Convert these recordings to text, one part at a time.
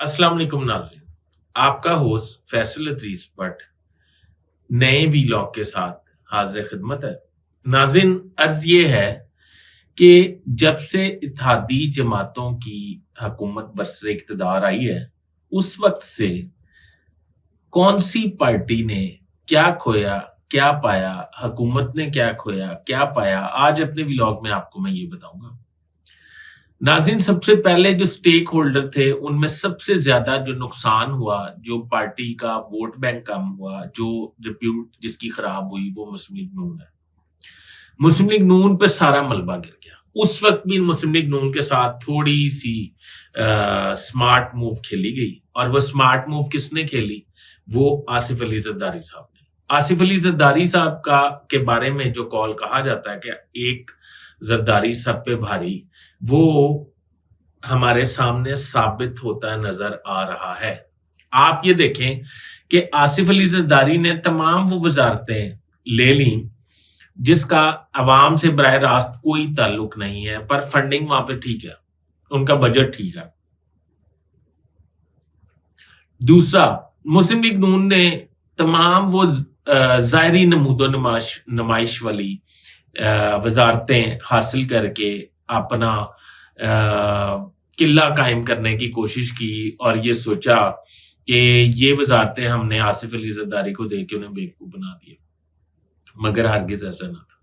अस्सलाम वालेकुम नाज़रीन। आपका होस्ट फैसल अदरीस भट्ट नए वीलॉग के साथ हाजिर खिदमत है। नाज़रीन, अर्ज ये है कि जब से इत्तेहादी जमातों की हुकूमत बरसरे इक़्तिदार आई है, उस वक्त से कौन सी पार्टी ने क्या खोया, क्या पाया, हुकूमत ने क्या खोया, क्या पाया, आज अपने वीलॉग में आपको मैं ये बताऊंगा। नाज़रीन, सबसे पहले जो स्टेक होल्डर थे उनमें सबसे ज्यादा जो नुकसान हुआ, जो पार्टी का वोट बैंक कम हुआ, जो रिप्यूट जिसकी खराब हुई, वो मुस्लिम लीग नून है। मुस्लिम लीग नून पे सारा मलबा गिर गया। उस वक्त भी मुस्लिम लीग नून के साथ थोड़ी सी स्मार्ट मूव खेली गई, और वो स्मार्ट मूव किसने खेली? वो आसिफ अली जरदारी साहब ने। आसिफ अली जरदारी साहब का के बारे में जो कॉल कहा जाता है कि एक जरदारी सब पे भारी, वो हमारे सामने साबित होता नजर आ रहा है। आप ये देखें कि आसिफ अली जरदारी ने तमाम वो वजारतें ले ली जिसका अवाम से बराह रास्त कोई ताल्लुक नहीं है, पर फंडिंग वहां पे ठीक है, उनका बजट ठीक है। दूसरा, मुस्लिम लीग नून ने तमाम वो जायरी नमूदो नुमाइश वाली वजारतें हासिल करके अपना किला कायम करने की कोशिश की, और ये सोचा कि ये वजारतें हमने आसिफ अली जरदारी को दे के उन्हें बेवकूफ बना दिया, मगर हरगिज ऐसा ना था।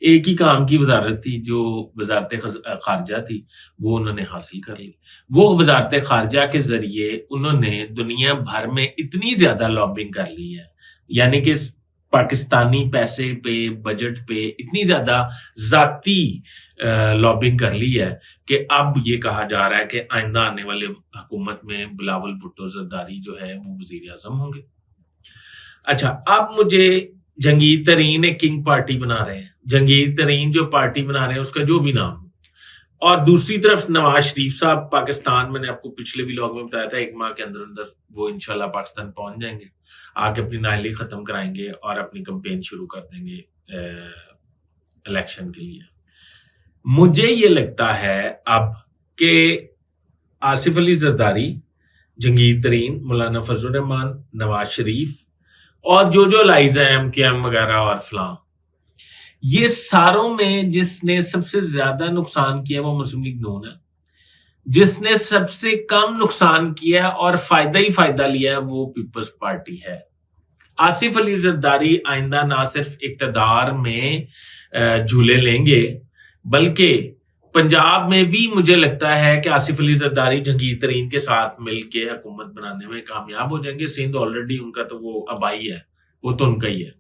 एक ही काम की वजारत थी, जो वजारत खारजा थी, वो उन्होंने हासिल कर ली। वो वजारत खारजा के जरिए उन्होंने दुनिया भर में इतनी ज्यादा लॉबिंग कर ली है, यानी कि पाकिस्तानी पैसे पे, बजट पे इतनी ज्यादा जाती लॉबिंग कर ली है कि अब ये कहा जा रहा है कि आइंदा आने वाले हुकूमत में बिलावल भुट्टो जरदारी जो है वो वजीर आजम होंगे। अच्छा, अब मुझे जंगीर तरीन एक किंग पार्टी बना रहे हैं। जंगीर तरीन जो पार्टी बना रहे हैं उसका जो भी नाम हो, और दूसरी तरफ नवाज शरीफ साहब पाकिस्तान, मैंने आपको पिछले व्लॉग में बताया था, 1 माह के अंदर अंदर वो इंशाल्लाह पाकिस्तान पहुंच जाएंगे, आके अपनी नाअहली खत्म कराएंगे और अपनी कैंपेन शुरू कर देंगे इलेक्शन के लिए। मुझे ये लगता है अब कि आसिफ अली जरदारी, जंगीर तरीन, मौलाना फजल रहमान, नवाज शरीफ और जो लाइज है MKM वगैरह और फलां, ये सारों में जिसने सबसे ज्यादा नुकसान किया वो मुस्लिम लीग नून है। जिसने सबसे कम नुकसान किया और फायदा ही फायदा लिया वो पीपल्स पार्टी है। आसिफ अली जरदारी आइंदा ना सिर्फ इक्तदार में झूले लेंगे, बल्कि पंजाब में भी मुझे लगता है कि आसिफ अली जरदारी जंगीर तरीन के साथ मिलकर हुकूमत बनाने में कामयाब हो जाएंगे। सिंध ऑलरेडी उनका तो वो आबाई है, वो तो उनका ही है।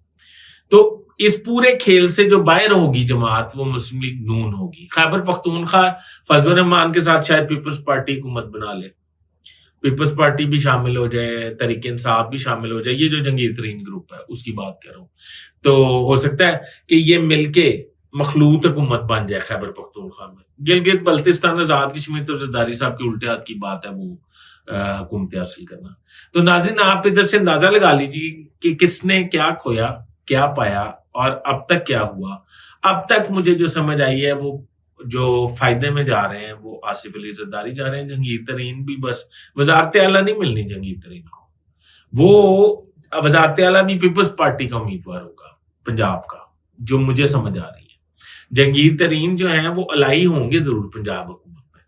तो इस पूरे खेल से जो बाहर होगी जमात, वो मुस्लिम लीग नून होगी। खैबर पख्तूनख्वा फजल रहमान के साथ शायद पीपल्स पार्टी हुकूमत बना ले, पीपल्स पार्टी भी शामिल हो जाए, तरीके इंसाफ भी शामिल हो जाए, ये जो जंगीर तरीन ग्रुप है उसकी बात कर रहा हूं। तो हो सकता है कि ये मिलके मखलूत हुकूमत बन जाए खैबर पख्तूनख्वा में। गिलगित बल्तिस्तान आजाद कश्मीर तो जरदारी साहब के उल्टे हाथ की बात है वो हुकूमत हासिल करना। तो नाज़रीन, आप इधर से अंदाजा लगा लीजिए कि किसने क्या खोया, क्या पाया और अब तक क्या हुआ। अब तक मुझे जो समझ आई है, वो जो फायदे में जा रहे हैं वो आसिफ अली जरदारी जा रहे हैं। जंगीर तरीन भी बस वजारत आला नहीं मिलनी जंगीर तरीन को, वो वजारत आला भी पीपल्स पार्टी का उम्मीदवार होगा पंजाब का, जो मुझे समझ आ रही है। जंगीर तरीन जो है वो अलाई होंगे जरूर पंजाब हुकूमत में।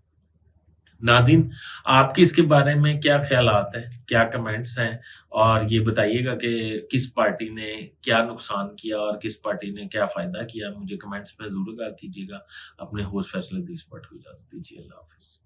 नाज़रीन, आपके इसके बारे में क्या ख्यालात हैं, क्या कमेंट्स हैं, और ये बताइएगा कि किस पार्टी ने क्या नुकसान किया और किस पार्टी ने क्या फायदा किया। मुझे कमेंट्स में जरूर आगाह कीजिएगा। अपने होस्ट फैसल अदरीस भट्ट को इजाजत दीजिए। अल्लाह हाफिज।